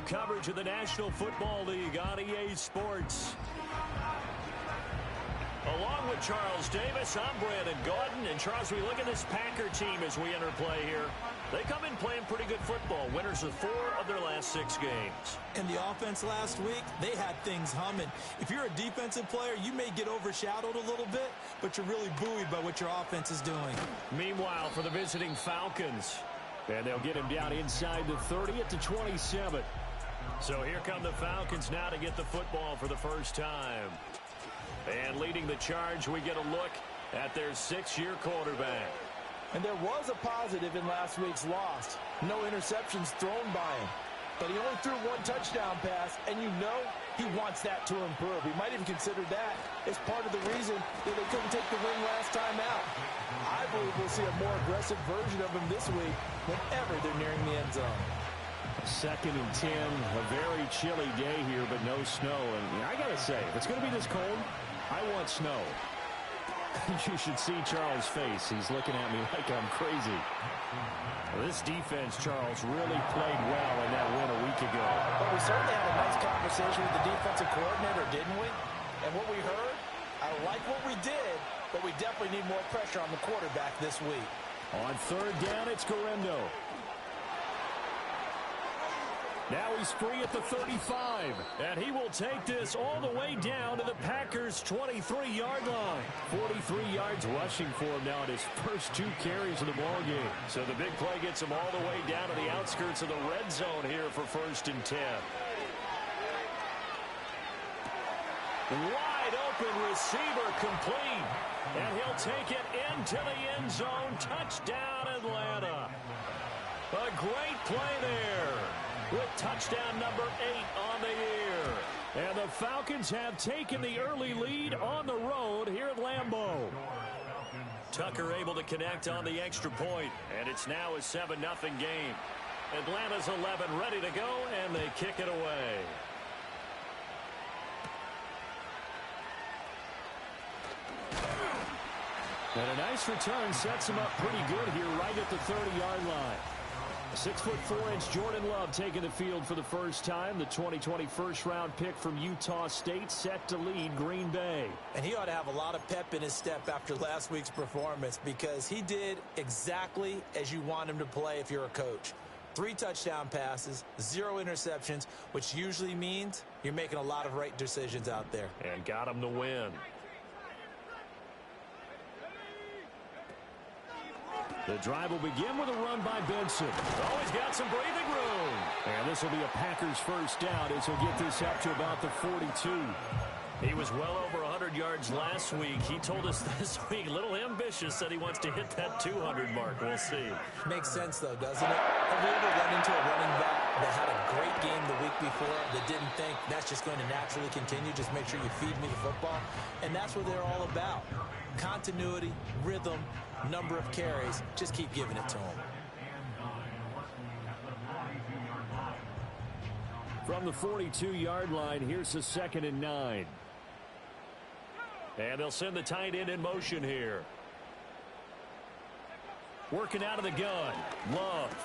live coverage of the National Football League on EA Sports. Along with Charles Davis, I'm Brandon Gaudin. And Charles, we look at this Packer team as we enter play here. They come in playing pretty good football. Winners of 4 of their last 6 games. And the offense last week, they had things humming. If you're a defensive player, you may get overshadowed a little bit, but you're really buoyed by what your offense is doing. Meanwhile, for the visiting Falcons, and they'll get him down inside the 30 at the 27. So here come the Falcons now to get the football for the first time. And leading the charge, we get a look at their 6-year quarterback. And there was a positive in last week's loss. No interceptions thrown by him. But he only threw 1 touchdown pass, and you know he wants that to improve. He might even consider that as part of the reason that they couldn't take the win last time out. I believe we'll see a more aggressive version of him this week whenever they're nearing the end zone. 2nd and 10, a very chilly day here, but no snow. And I got to say, if it's going to be this cold, I want snow. You should see Charles' face. He's looking at me like I'm crazy. Well, this defense, Charles, really played well in that win a week ago. But we certainly had a nice conversation with the defensive coordinator, didn't we? And what we heard, I like what we did, but we definitely need more pressure on the quarterback this week. On 3rd down, it's Garendo. Now he's free at the 35, and he will take this all the way down to the Packers' 23-yard line. 43 yards rushing for him now in his first 2 carries of the ballgame. So the big play gets him all the way down to the outskirts of the red zone here for 1st and 10. Wide open receiver complete, and he'll take it into the end zone. Touchdown, Atlanta. A great play there, with touchdown number 8 on the year. And the Falcons have taken the early lead on the road here at Lambeau. Tucker able to connect on the extra point, and it's now a 7-0 game. Atlanta's 11 ready to go, and they kick it away. And a nice return sets him up pretty good here right at the 30-yard line. 6'4" Jordan Love taking the field for the first time. The 2020 first-round pick from Utah State set to lead Green Bay. And he ought to have a lot of pep in his step after last week's performance, because he did exactly as you want him to play if you're a coach. 3 touchdown passes, 0 interceptions, which usually means you're making a lot of right decisions out there. And got him the win. The drive will begin with a run by Benson. Oh, he's got some breathing room. And this will be a Packers first down as he'll get this up to about the 42. He was well over 100 yards last week. He told us this week, a little ambitious, said he wants to hit that 200 mark. We'll see. Makes sense, though, doesn't it? Have you ever run into a running back that had a great game the week before that didn't think that's just going to naturally continue? Just make sure you feed me the football. And that's what they're all about. Continuity, rhythm, number of carries. Just keep giving it to him. From the 42-yard line, here's a 2nd and 9. And they'll send the tight end in motion here. Working out of the gun. Love.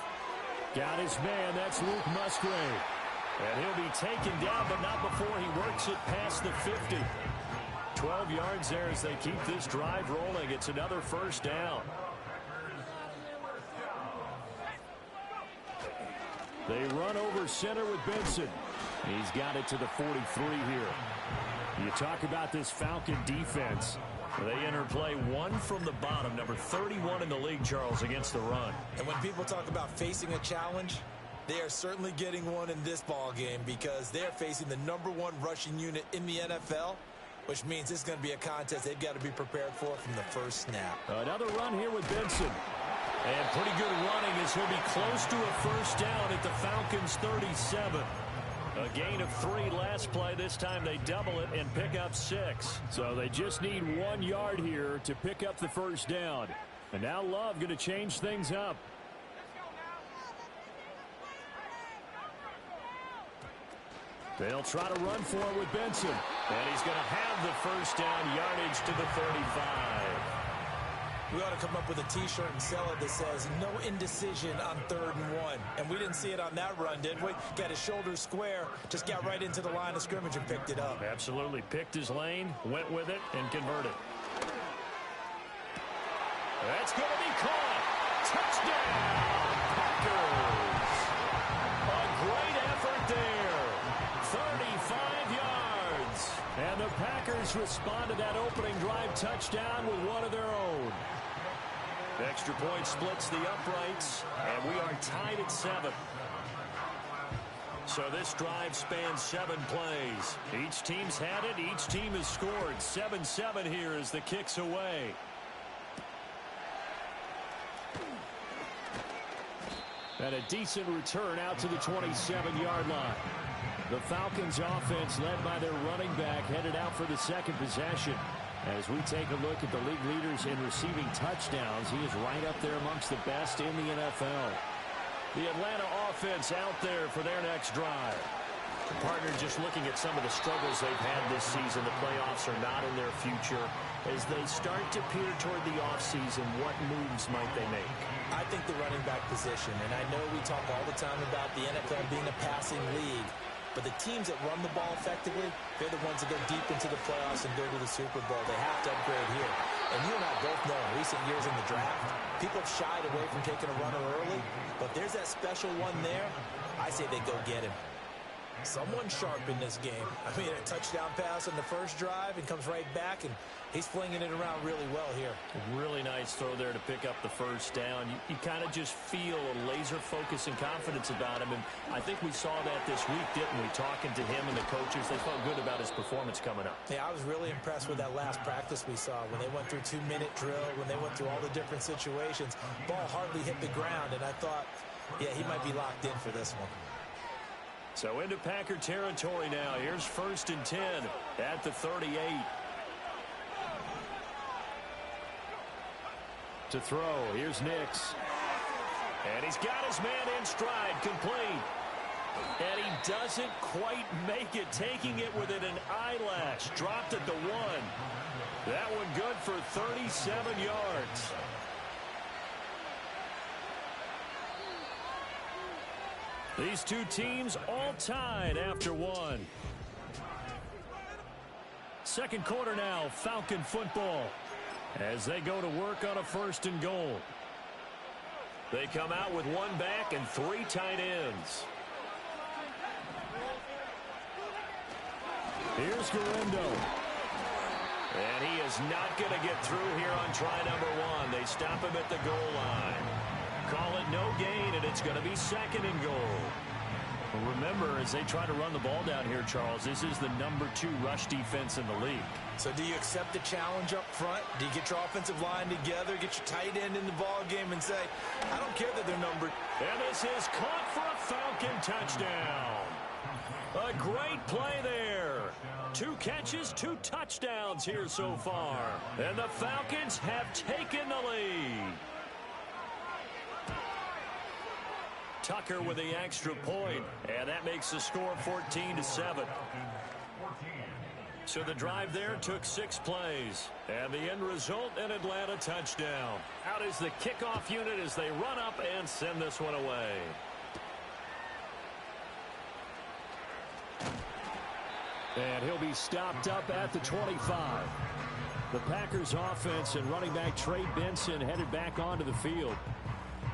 Got his man. That's Luke Musgrave. And he'll be taken down, but not before he works it past the 50. 12 yards there as they keep this drive rolling. It's another first down. They run over center with Benson. He's got it to the 43 here. You talk about this Falcon defense. They enter play 1 from the bottom, number 31 in the league, Charles, against the run. And when people talk about facing a challenge, they are certainly getting one in this ball game, because they're facing the number 1 rushing unit in the NFL, which means it's going to be a contest they've got to be prepared for from the first snap. Another run here with Benson. And pretty good running as he'll be close to a first down at the Falcons' 37. A gain of 3 last play. This time they double it and pick up 6. So they just need 1 yard here to pick up the first down. And now Love going to change things up. They'll try to run for it with Benson. And he's going to have the first down, yardage to the 35. We ought to come up with a T-shirt and sell it that says, no indecision on 3rd and 1. And we didn't see it on that run, did we? Got his shoulders square, just got right into the line of scrimmage and picked it up. Absolutely. Picked his lane, went with it, and converted. That's going to be caught. Touchdown, Packers. A great effort there. 35 yards. And the Packers respond to that opening drive touchdown with one of their own. Extra point splits the uprights, and we are tied at 7. So this drive spans 7 plays. Each team's had it. Each team has scored. 7-7 here as the kick's away. And a decent return out to the 27-yard line. The Falcons offense, led by their running back, headed out for the second possession. As we take a look at the league leaders in receiving touchdowns, he is right up there amongst the best in the NFL. The Atlanta offense out there for their next drive. Partner, just looking at some of the struggles they've had this season, the playoffs are not in their future. As they start to peer toward the offseason, what moves might they make? I think the running back position, and I know we talk all the time about the NFL being a passing league, but the teams that run the ball effectively, they're the ones that go deep into the playoffs and go to the Super Bowl. They have to upgrade here. And you and I both know in recent years in the draft, people have shied away from taking a runner early, but there's that special one there. I say they go get him. Someone sharp in this game. I mean, a touchdown pass on the first drive and comes right back, and he's flinging it around really well here. A really nice throw there to pick up the first down. You kind of just feel a laser focus and confidence about him, and I think we saw that this week, didn't we? Talking to him and the coaches, they felt good about his performance coming up. Yeah, I was really impressed with that last practice we saw when they went through 2-minute drill, when they went through all the different situations. Ball hardly hit the ground, and I thought, yeah, he might be locked in for this one. So into Packer territory now. Here's 1st and 10 at the 38. To throw, here's Nix. And he's got his man in stride, complete. And he doesn't quite make it, taking it within an eyelash. Dropped at the 1. That one good for 37 yards. These two teams all tied after 1. Second quarter now, Falcon football, as they go to work on a 1st and goal. They come out with 1 back and 3 tight ends. Here's Garendo. And he is not going to get through here on try number 1. They stop him at the goal line. Call it no gain, and it's going to be 2nd and goal. Well, remember, as they try to run the ball down here, Charles, this is the number 2 rush defense in the league. So do you accept the challenge up front? Do you get your offensive line together, get your tight end in the ball game and say, I don't care that they're numbered. And this is caught for a Falcon touchdown. A great play there. 2 catches, 2 touchdowns here so far. And the Falcons have taken the lead. Tucker with the extra point, and that makes the score 14-7. So the drive there took 6 plays, and the end result, an Atlanta touchdown. Out is the kickoff unit as they run up and send this one away. And he'll be stopped up at the 25. The Packers offense and running back Trey Benson headed back onto the field.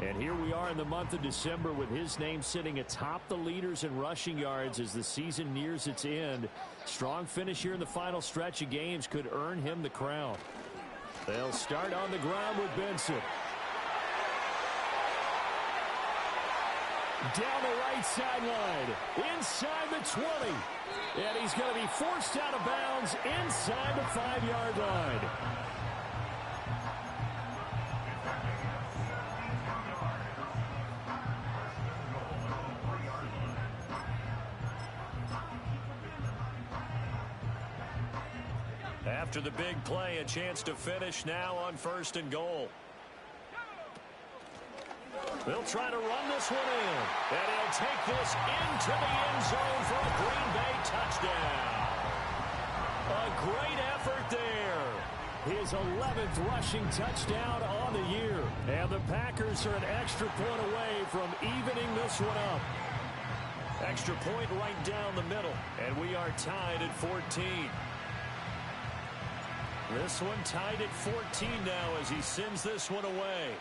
And here we are in the month of December with his name sitting atop the leaders in rushing yards as the season nears its end. Strong finish here in the final stretch of games could earn him the crown. They'll start on the ground with Benson. Down the right sideline, inside the 20. And he's going to be forced out of bounds inside the 5-yard line. After the big play, a chance to finish now on 1st and goal. They'll try to run this one in. And he'll take this into the end zone for a Green Bay touchdown. A great effort there. his 11th rushing touchdown on the year. And the Packers are an extra point away from evening this one up. Extra point right down the middle, and we are tied at 14. This one tied at 14 now as he sends this one away.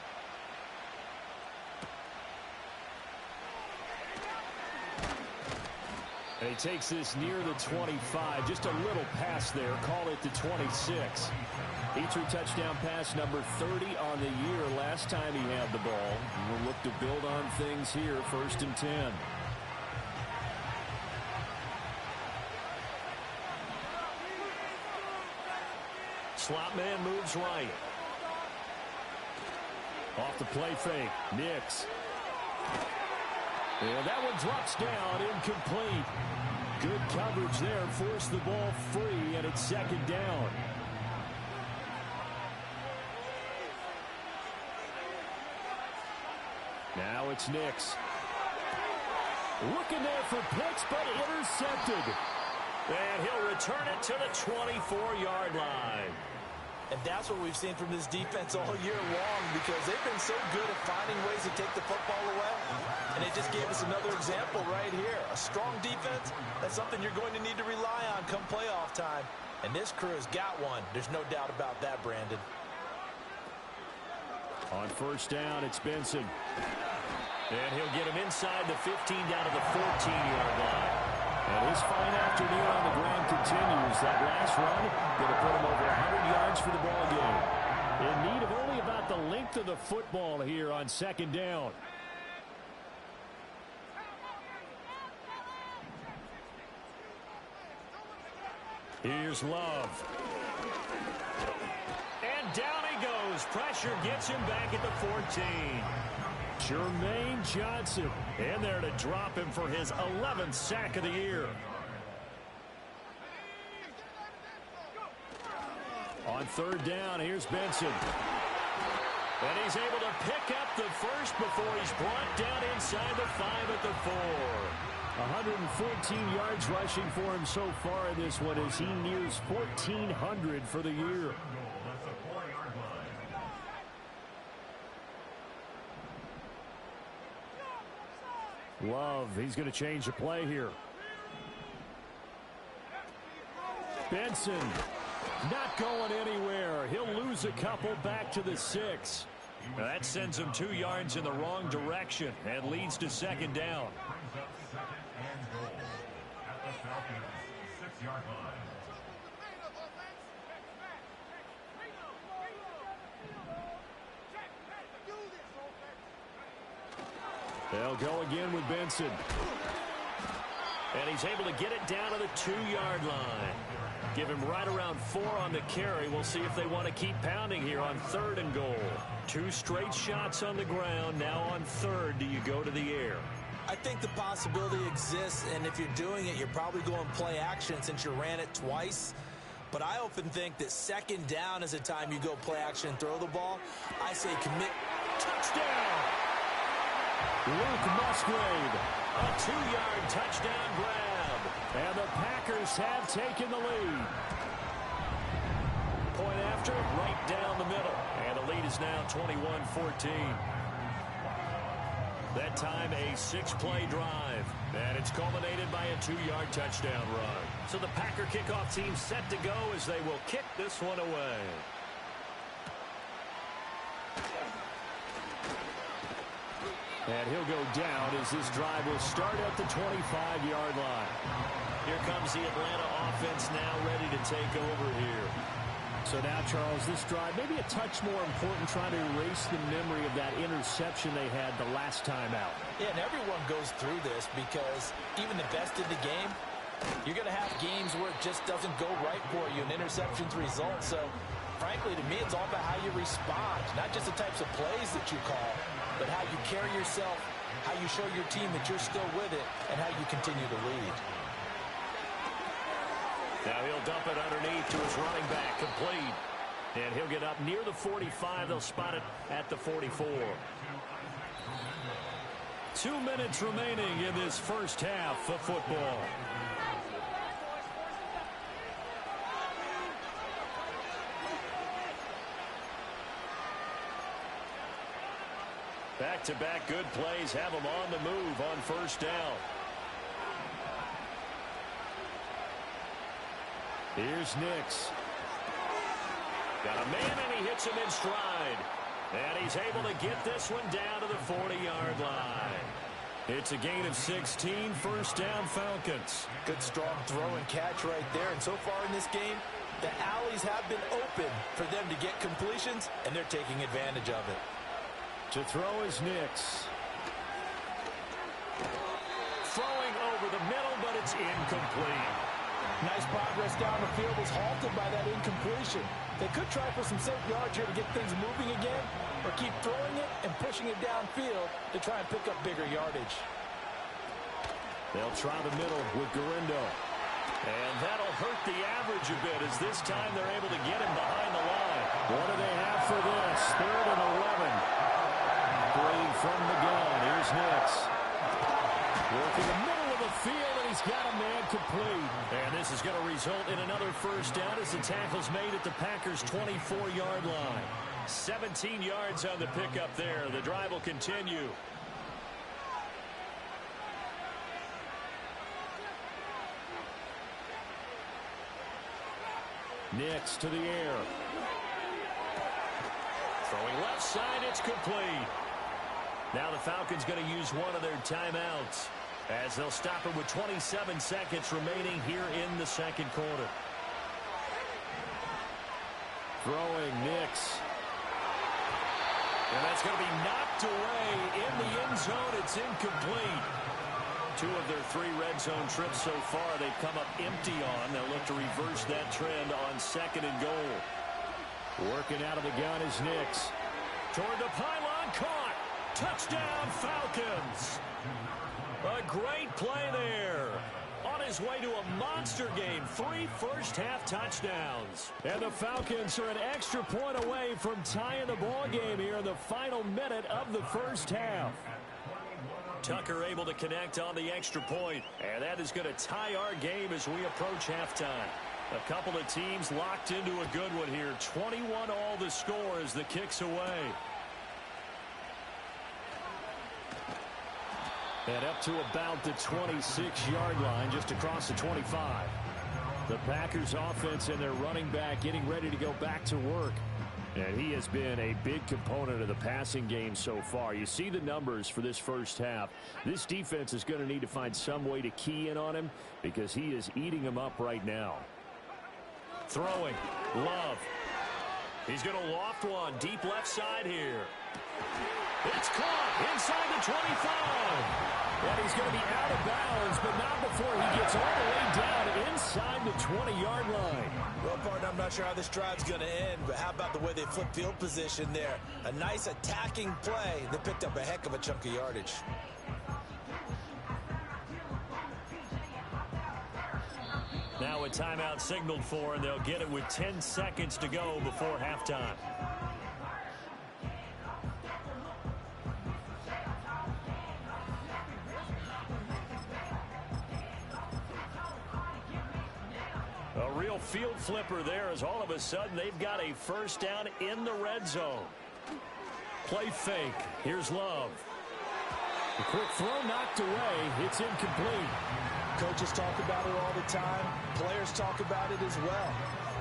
And he takes this near the 25. Just a little pass there. Call it the 26. He threw touchdown pass number 30 on the year last time he had the ball. We'll look to build on things here, 1st and 10. Slot man moves right. Off the play fake. Nix. And that one drops down, incomplete. Good coverage there, forced the ball free, and it's 2nd down. Now it's Nix. Looking there for picks, but intercepted. And he'll return it to the 24-yard line. And that's what we've seen from this defense all year long, because they've been so good at finding ways to take the football away. And it just gave us another example right here. A strong defense, that's something you're going to need to rely on come playoff time. And this crew has got one. There's no doubt about that, Brandon. On 1st down, it's Benson. And he'll get him inside the 15 down to the 14-yard line. And his fine afternoon on the ground continues. That last run going to put him over 100 yards for the ball game. In need of only about the length of the football here on 2nd down. Here's Love. And down he goes. Pressure gets him back at the 14. Jermaine Johnson in there to drop him for his 11th sack of the year. On 3rd down, here's Benson. And he's able to pick up the first before he's brought down inside the 5 at the 4. 114 yards rushing for him so far in this one as he nears 1,400 for the year. Love, he's going to change the play here. Benson not going anywhere. He'll lose a couple back to the 6. Now that sends him 2 yards in the wrong direction and leads to 2nd down. They'll go again with Benson. And he's able to get it down to the 2-yard line. Give him right around 4 on the carry. We'll see if they want to keep pounding here on 3rd and goal. 2 straight shots on the ground. Now on 3rd, do you go to the air? I think the possibility exists, and if you're doing it, you're probably going play action since you ran it twice. But I often think that 2nd down is a time you go play action and throw the ball. I say commit. Touchdown! Luke Musgrave, a 2-yard touchdown grab. And the Packers have taken the lead. Point after, right down the middle. And the lead is now 21-14. That time a 6-play drive. And it's culminated by a 2-yard touchdown run. So the Packer kickoff team set to go as they will kick this one away. And he'll go down as this drive will start at the 25-yard line. Here comes the Atlanta offense now ready to take over here. So now, Charles, this drive maybe a touch more important, trying to erase the memory of that interception they had the last time out. Yeah, and everyone goes through this because even the best in the game, you're going to have games where it just doesn't go right for you and interceptions result. So, frankly, to me, it's all about how you respond, not just the types of plays that you call, but how you carry yourself, how you show your team that you're still with it, and how you continue to lead. Now he'll dump it underneath to his running back, complete. And he'll get up near the 45. They'll spot it at the 44. 2 minutes remaining in this first half of football. Back-to-back good plays have them on the move on first down. Here's Nix. Got a man, and he hits him in stride. And he's able to get this one down to the 40-yard line. It's a gain of 16, first down Falcons. Good strong throw and catch right there. And so far in this game, the alleys have been open for them to get completions, and they're taking advantage of it. To throw is Nix. Throwing over the middle, but it's incomplete. Nice progress down the field was halted by that incompletion. They could try for some safe yards here to get things moving again, or keep throwing it and pushing it downfield to try and pick up bigger yardage. They'll try the middle with Garindo. And that'll hurt the average a bit, as this time they're able to get him behind the line. What do they have for this? 3rd and 11. Playing from the gun. Here's Nix. Working the middle of the field, and he's got a man complete. And this is going to result in another first down as the tackle's made at the Packers' 24-yard line. 17 yards on the pickup there. The drive will continue. Nix to the air. Throwing left side, it's complete. Now the Falcons going to use one of their timeouts, as they'll stop it with 27 seconds remaining here in the second quarter. Throwing Nix. And that's going to be knocked away in the end zone. It's incomplete. 2 of their 3 red zone trips so far they've come up empty on. They'll look to reverse that trend on 2nd and goal. Working out of the gun is Nix. Toward the pylon, caught. Touchdown, Falcons. A great play there. On his way to a monster game. 3 first-half touchdowns. And the Falcons are an extra point away from tying the ball game here in the final minute of the first half. Tucker able to connect on the extra point, and that is going to tie our game as we approach halftime. A couple of teams locked into a good one here. 21 all the score as the kick's away. And up to about the 26-yard line, just across the 25. The Packers offense and their running back getting ready to go back to work. And he has been a big component of the passing game so far. You see the numbers for this first half. This defense is going to need to find some way to key in on him, because he is eating them up right now. Throwing. Love. He's going to loft one deep left side here. It's caught inside the 25. And he's going to be out of bounds, but not before he gets all the way down inside the 20-yard line. Well, partner, I'm not sure how this drive's going to end, but how about the way they flip field position there? A nice attacking play. They picked up a heck of a chunk of yardage. Now a timeout signaled for, and they'll get it with 10 seconds to go before halftime. A real field flipper there, as all of a sudden they've got a first down in the red zone. Play fake. Here's Love. The quick throw knocked away. It's incomplete. Coaches talk about it all the time. Players talk about it as well.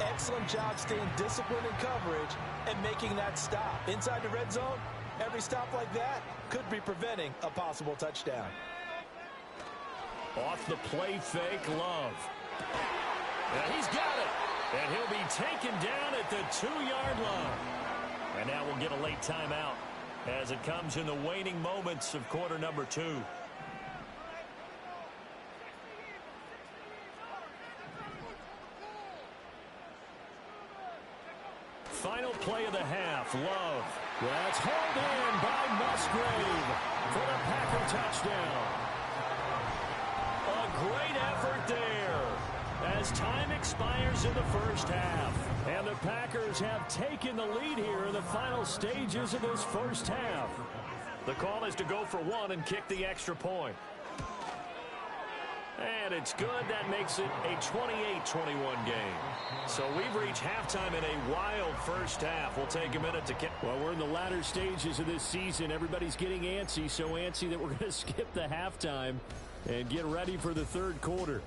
Excellent job staying disciplined in coverage and making that stop. Inside the red zone, every stop like that could be preventing a possible touchdown. Off the play fake, Love. And he's got it. And he'll be taken down at the 2-yard line. And now we'll get a late timeout as it comes in the waning moments of quarter number 2. Final play of the half. Love. That's hauled in by Musgrave for the Packer touchdown. A great effort there as time expires in the first half. And the Packers have taken the lead here in the final stages of this first half. The call is to go for one and kick the extra point. And it's good. That makes it a 28-21 game. So we've reached halftime in a wild first half. We'll take a minute to... Well, we're in the latter stages of this season. Everybody's getting antsy, so antsy that we're going to skip the halftime and get ready for the third quarter.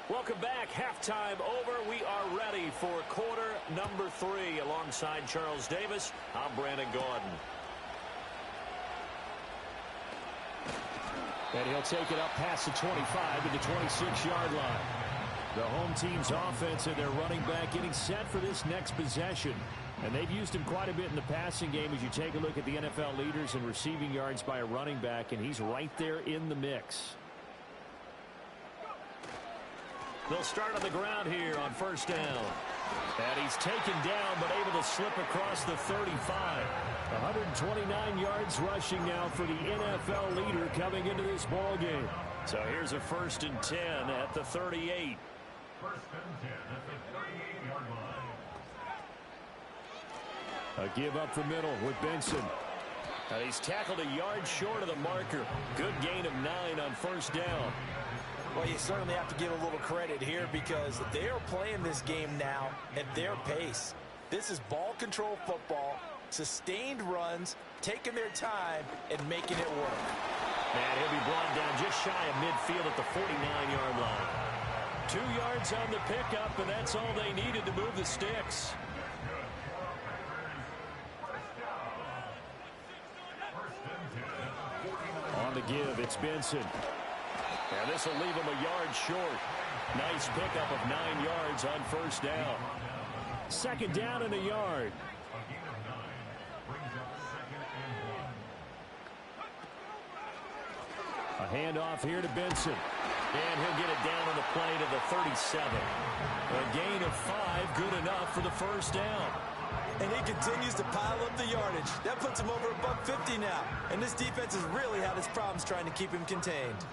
Welcome back. Halftime over. We are ready for quarter number 3. Alongside Charles Davis, I'm Brandon Gaudin. And he'll take it up past the 25 to the 26-yard line. The home team's offense and their running back getting set for this next possession. And they've used him quite a bit in the passing game as you take a look at the NFL leaders in receiving yards by a running back, and he's right there in the mix. They'll start on the ground here on first down. And he's taken down but able to slip across the 35. 129 yards rushing now for the NFL leader coming into this ball game. So here's a 1st and 10 at the 38. 1st and 10 at the 38-yard line. A give up the middle with Benson. He's tackled a yard short of the marker. Good gain of 9 on first down. Well, you certainly have to give a little credit here because they are playing this game now at their pace. This is ball control football, sustained runs, taking their time, and making it work. And he'll be brought down just shy of midfield at the 49-yard line. 2 yards on the pickup, and that's all they needed to move the sticks. On the give, it's Benson. And this will leave him a yard short. Nice pickup of 9 yards on first down. 2nd down and a yard. A handoff here to Benson. And he'll get it down on the play to the 37. A gain of 5, good enough for the first down. And he continues to pile up the yardage. That puts him over $150 now. And this defense has really had its problems trying to keep him contained.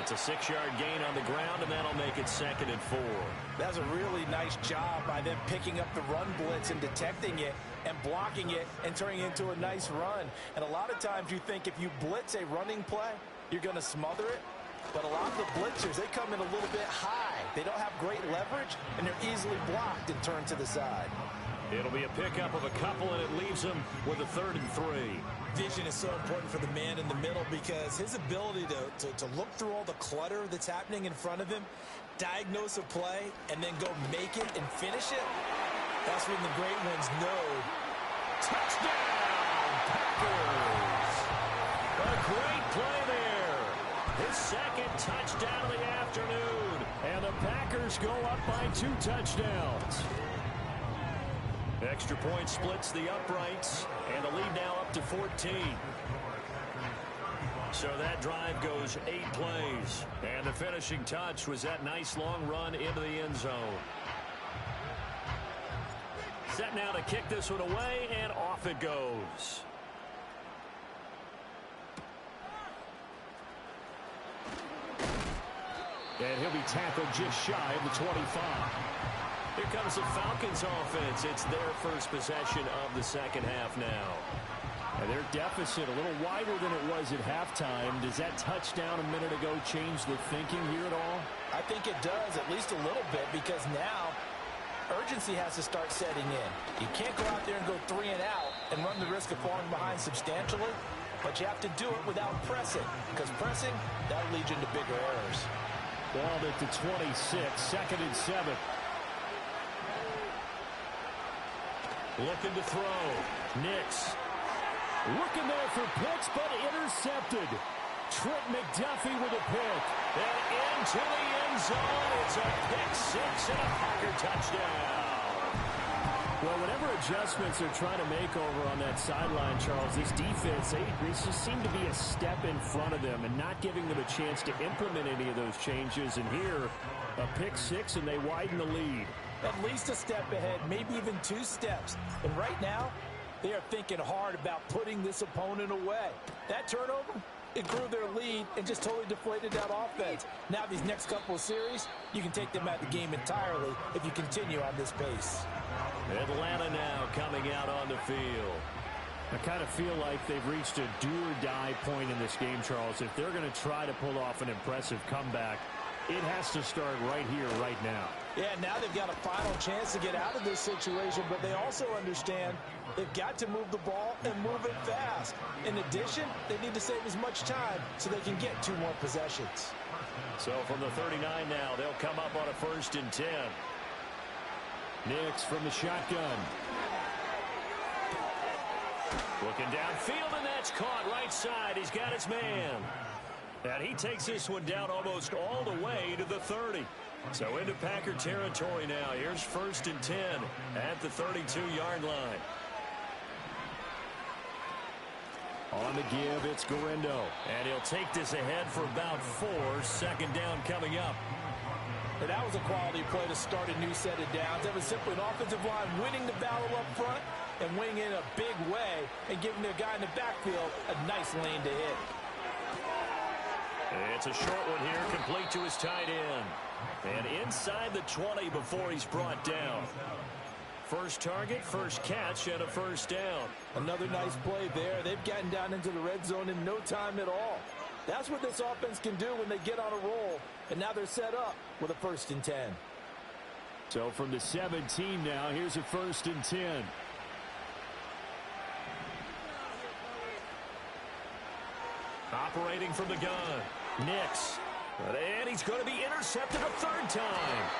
It's a 6-yard gain on the ground, and that'll make it 2nd and 4. That's a really nice job by them picking up the run blitz and detecting it and blocking it and turning it into a nice run. And a lot of times you think if you blitz a running play, you're going to smother it. But a lot of the blitzers, they come in a little bit high. They don't have great leverage, and they're easily blocked and turned to the side. It'll be a pickup of a couple, and it leaves them with a 3rd and 3. Vision is so important for the man in the middle because his ability to look through all the clutter that's happening in front of him, diagnose a play, and then go make it and finish it, that's when the great ones know. Touchdown, Packers! A great play there. His 2nd touchdown of the afternoon. And the Packers go up by 2 touchdowns. Extra point splits the uprights, and the lead now up to 14. So that drive goes 8 plays. And the finishing touch was that nice long run into the end zone. Set now to kick this one away, and off it goes. And he'll be tackled just shy of the 25. Here comes the Falcons offense. It's their first possession of the second half now. And their deficit a little wider than it was at halftime. Does that touchdown a minute ago change the thinking here at all? I think it does, at least a little bit, because now urgency has to start setting in. You can't go out there and go 3 and out and run the risk of falling behind substantially, but you have to do it without pressing, because pressing, that'll lead you into bigger errors. Ball at the 26, 2nd and 7. Looking to throw. Nix. Looking there for picks, but intercepted. Trent McDuffie with a pick. And into the end zone. It's a pick 6 and a Packer touchdown. Well, whatever adjustments they're trying to make over on that sideline, Charles, this defense, they just seem to be a step in front of them and not giving them a chance to implement any of those changes. And here, a pick 6, and they widen the lead. At least a step ahead, maybe even 2 steps. And right now, they are thinking hard about putting this opponent away. That turnover, it grew their lead and just totally deflated that offense. Now these next couple of series, you can take them out of the game entirely if you continue on this pace. Atlanta now coming out on the field. I kind of feel like they've reached a do-or-die point in this game, Charles. If they're going to try to pull off an impressive comeback, it has to start right here, right now. Yeah, now they've got a final chance to get out of this situation, but they also understand they've got to move the ball and move it fast. In addition, they need to save as much time so they can get 2 more possessions. So from the 39 now, they'll come up on a 1st and 10. Nix from the shotgun. Looking downfield, and that's caught right side. He's got his man. And he takes this one down almost all the way to the 30. So into Packer territory now. Here's 1st and 10 at the 32-yard line. On the give, it's Gorindo. And he'll take this ahead for about 4. 2nd down coming up. And that was a quality play to start a new set of downs. That was simply an offensive line winning the battle up front and winning in a big way and giving their guy in the backfield a nice lane to hit. It's a short one here, complete to his tight end. And inside the 20 before he's brought down. First target, first catch, and a 1st down. Another nice play there. They've gotten down into the red zone in no time at all. That's what this offense can do when they get on a roll. And now they're set up with a 1st and 10. So from the 17 now, here's a 1st and 10. Operating from the gun. Nix. And he's going to be intercepted a 3rd time.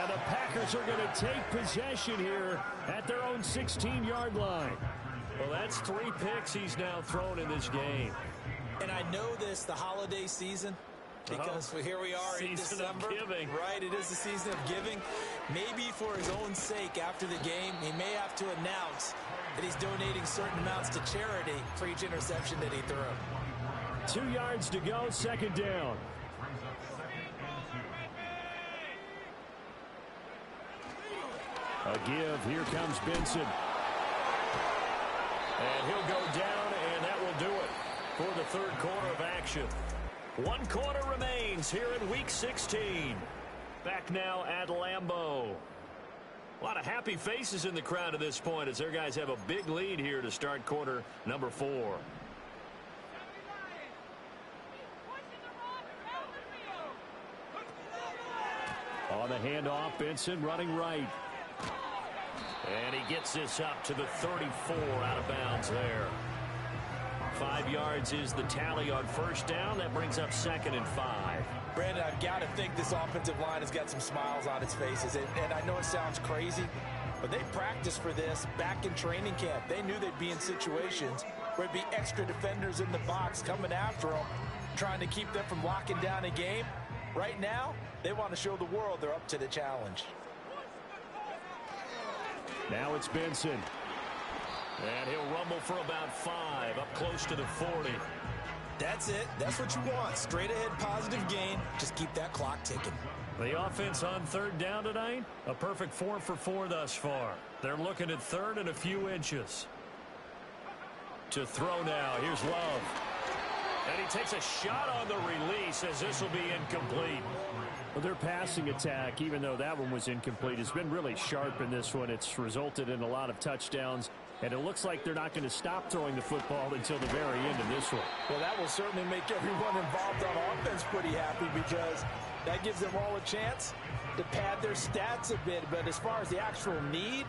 And the Packers are going to take possession here at their own 16-yard line. Well, that's 3 picks he's now thrown in this game. And I know this, the holiday season, because here we are in December. Of giving. Right, it is the season of giving. Maybe for his own sake after the game, he may have to announce that he's donating certain amounts to charity for each interception that he threw. 2 yards to go, 2nd down. A give. Here comes Benson. And he'll go down, and that will do it for the 3rd quarter of action. 1 quarter remains here in Week 16. Back now at Lambeau. A lot of happy faces in the crowd at this point as their guys have a big lead here to start quarter number 4. On the handoff, Benson running right. And he gets this up to the 34 out of bounds there. 5 yards is the tally on 1st down. That brings up 2nd and 5. Brandon, I've got to think this offensive line has got some smiles on its faces. And I know it sounds crazy, but they practiced for this back in training camp. They knew they'd be in situations where there'd be extra defenders in the box coming after them, trying to keep them from locking down a game. Right now, they want to show the world they're up to the challenge. Now it's Benson. And he'll rumble for about 5, up close to the 40. That's it. That's what you want. Straight ahead positive gain. Just keep that clock ticking. The offense on 3rd down tonight, a perfect 4 for 4 thus far. They're looking at 3rd and a few inches. To throw now. Here's Love. And he takes a shot on the release as this will be incomplete. Well, their passing attack, even though that one was incomplete, has been really sharp in this one. It's resulted in a lot of touchdowns, and it looks like they're not going to stop throwing the football until the very end of this one. Well, that will certainly make everyone involved on offense pretty happy because that gives them all a chance to pad their stats a bit. But as far as the actual need,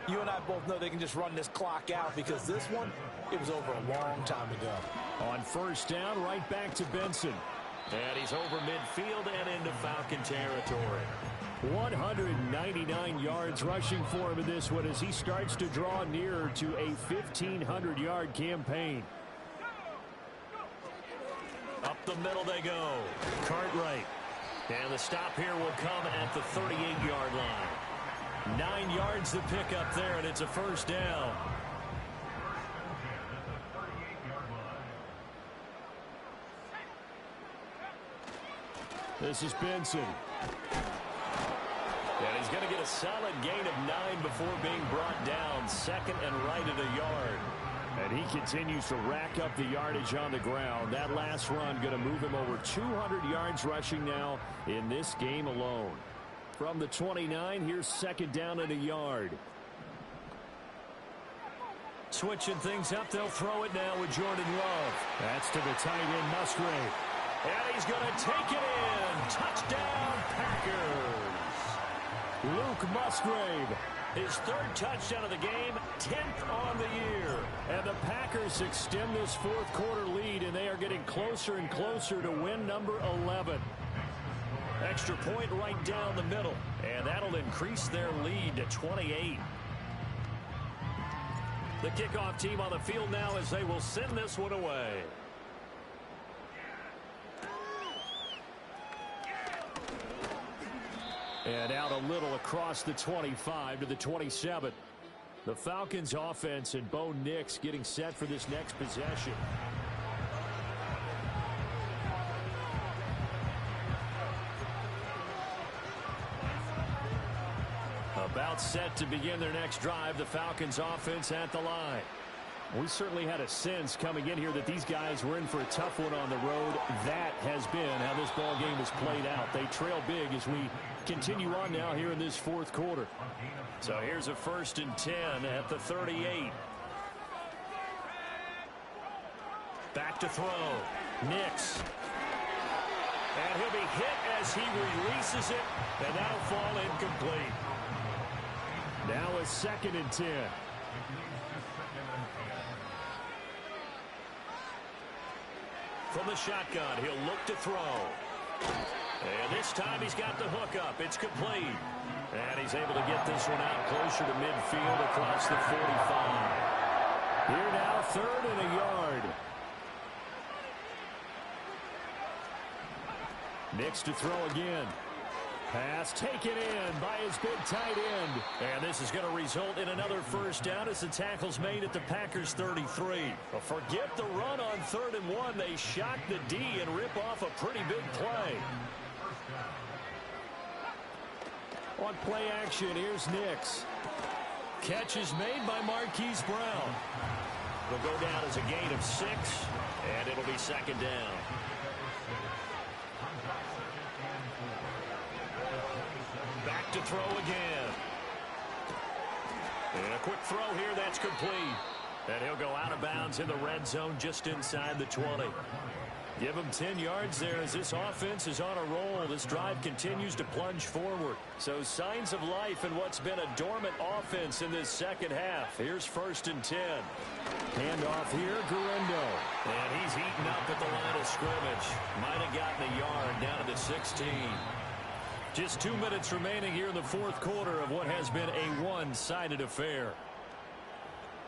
you and I both know they can just run this clock out because this one, it was over a long time ago. On 1st down, right back to Benson. And he's over midfield and into Falcon territory. 199 yards rushing for him in this one as he starts to draw nearer to a 1,500-yard campaign. Up the middle they go. Cartwright. And the stop here will come at the 38-yard line. 9 yards to pick up there, and it's a 1st down. This is Benson. And he's going to get a solid gain of 9 before being brought down. 2nd and right at a yard. And he continues to rack up the yardage on the ground. That last run going to move him over 200 yards rushing now in this game alone. From the 29, here's 2nd down and a yard. Switching things up, they'll throw it now with Jordan Love. That's to the tight end, Musgrave. And he's going to take it in. Touchdown, Packers. Luke Musgrave. His third touchdown of the game, 10th on the year. And the Packers extend this fourth quarter lead, and they are getting closer and closer to win number 11. Extra point right down the middle, and that'll increase their lead to 28. The kickoff team on the field now as they will send this one away. And out a little across the 25 to the 27. The Falcons offense and Bo Nix getting set for this next possession. About set to begin their next drive, the Falcons offense at the line. We certainly had a sense coming in here that these guys were in for a tough one on the road. That has been how this ball game has played out. They trail big as we continue on now here in this fourth quarter. So here's a 1st and 10 at the 38. Back to throw. Nix. And he'll be hit as he releases it, and that'll fall incomplete. Now a 2nd and 10. From the shotgun, he'll look to throw. And this time he's got the hook up. It's complete. And he's able to get this one out closer to midfield across the 45. Here now, 3rd and a yard. Nix to throw again. Pass taken in by his big tight end. And this is going to result in another first down as the tackle's made at the Packers 33. Well, forget the run on 3rd and 1. They shock the D and rip off a pretty big play. On play action, here's Nix. Catch is made by Marquise Brown. It'll go down as a gain of 6, and it'll be 2nd down. Back to throw again. And a quick throw here, that's complete. And he'll go out of bounds in the red zone just inside the 20. Give him 10 yards there as this offense is on a roll. This drive continues to plunge forward. So signs of life in what's been a dormant offense in this second half. Here's 1st and 10. Handoff here, Guerendo. And he's eaten up at the line of scrimmage. Might have gotten a yard down to the 16. Just 2 minutes remaining here in the fourth quarter of what has been a one-sided affair.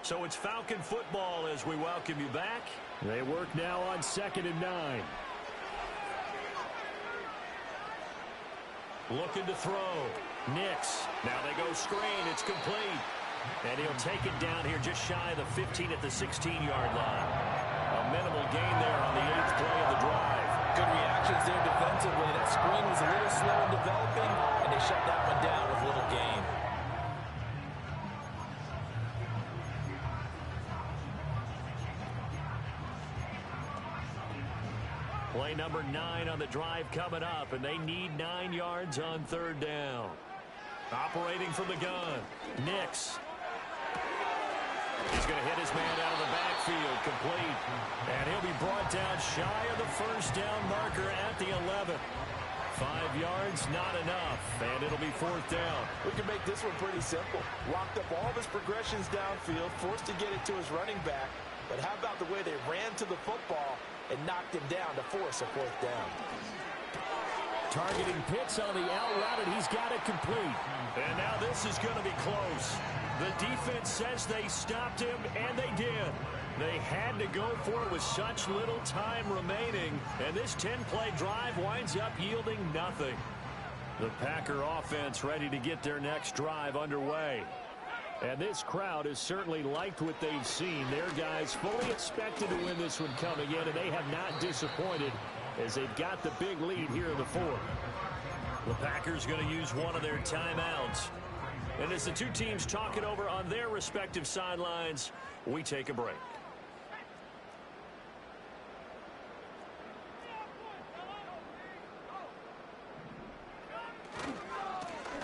So it's Falcon football as we welcome you back. They work now on 2nd and 9. Looking to throw. Nix. Now they go screen. It's complete. And he'll take it down here just shy of the 15 at the 16-yard line. A minimal gain there on the 8th play of the drive. Good reactions there defensively. That screen was a little slow in developing, and they shut that one down with little gain. Play number 9 on the drive coming up, and they need 9 yards on 3rd down. Operating from the gun, Nix. He's going to hit his man out of the backfield, complete. And he'll be brought down shy of the 1st down marker at the 11. 5 yards, not enough, and it'll be 4th down. We can make this one pretty simple. Locked up all of his progressions downfield, forced to get it to his running back. But how about the way they ran to the football and knocked him down to force a 4th down? Targeting Pitts on the out route, and he's got it complete. And now this is going to be close. The defense says they stopped him, and they did. They had to go for it with such little time remaining, and this 10-play drive winds up yielding nothing. The Packer offense ready to get their next drive underway. And this crowd has certainly liked what they've seen. Their guys fully expected to win this one coming in, and they have not disappointed as they've got the big lead here in the 4th. The Packers going to use one of their timeouts. And as the two teams talk it over on their respective sidelines, we take a break.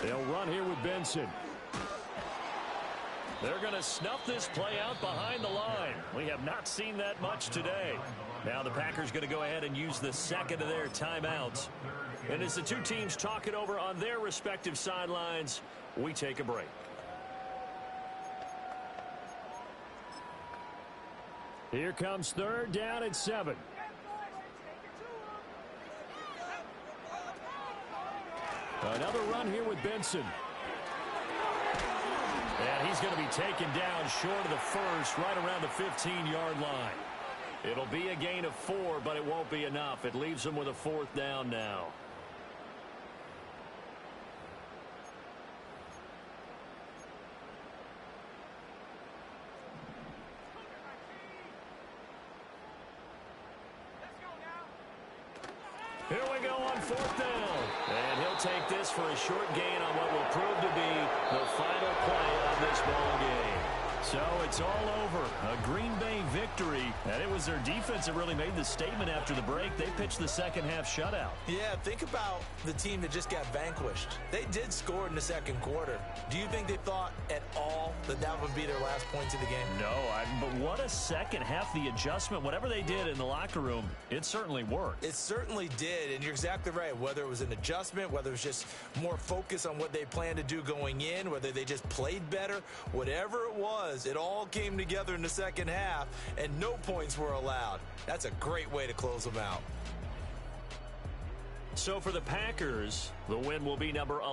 They'll run here with Benson. They're going to snuff this play out behind the line. We have not seen that much today. Now the Packers going to go ahead and use the second of their timeouts. And as the two teams talk it over on their respective sidelines, we take a break. Here comes third down at 7. Another run here with Benson. And he's going to be taken down short of the first, right around the 15-yard line. It'll be a gain of 4, but it won't be enough. It leaves them with a 4th down now. Here we go on 4th down. And he'll take this for a short gain on what will prove to be the final play of this ball game. So it's all over. A Green Bay victory. And it was their defense that really made the statement after the break. They pitched the second half shutout. Yeah, think about the team that just got vanquished. They did score in the second quarter. Do you think they thought at all that that would be their last points of the game? No, but what a second half. The adjustment, whatever they did in the locker room, it certainly worked. It certainly did, and you're exactly right. Whether it was an adjustment, whether it was just more focus on what they planned to do going in, whether they just played better, whatever it was, it all came together in the second half, and no points were allowed. That's a great way to close them out. So for the Packers, the win will be number 11.